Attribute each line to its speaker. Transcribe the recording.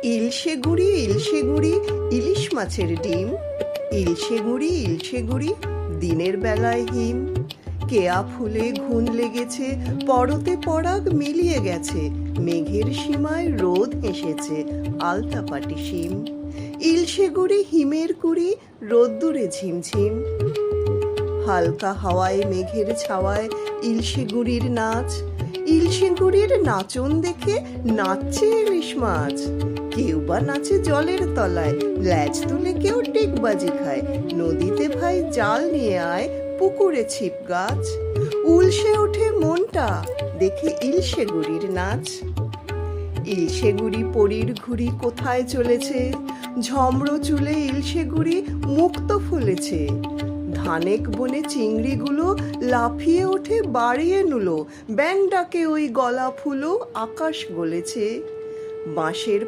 Speaker 1: ইলশে গুঁড়ি ইলিশ মাছের ডিম। ইলশে গুঁড়ি দিনের বেলায় হিম। কেয়া ফুলে ঘুন লেগেছে, পরতে পরাগ মিলিয়ে গেছে, মেঘের সীমায় রোদ হেসেছে, আলতাপাটি শিম। ইলশে গুঁড়ি হিমের কুড়ি, রোদ্দুরে ঝিমঝিম। হালকা হাওয়ায় মেঘের ছাওয়ায় ইলশে গুঁড়ির নাচ। ইলশে গুঁড়ির নাচন দেখে নাচছে ইলিশ মাছ। কেউ বা নাচে জলের তলায়, ল্যাজ তুলে কেউ ডিগবাজি খায়। নদীতে ভাই জাল নিয়ে আয়, পুকুরে ছিপ গাছ। উলসে ওঠে মনটা দেখে ইলশে গুঁড়ির নাচ। ইলশে গুঁড়ি পরীর ঘুড়ি কোথায় চলেছে, ঝমড়ো চুলে ইলশে গুঁড়ি মুক্ত ফুলেছে। ধানেক বনে চিংড়িগুলো লাফিয়ে ওঠে বাড়িয়ে নুলো, ব্যাং ডাকে ওই গলা ফুলো, আকাশ গলেছে। বাঁশের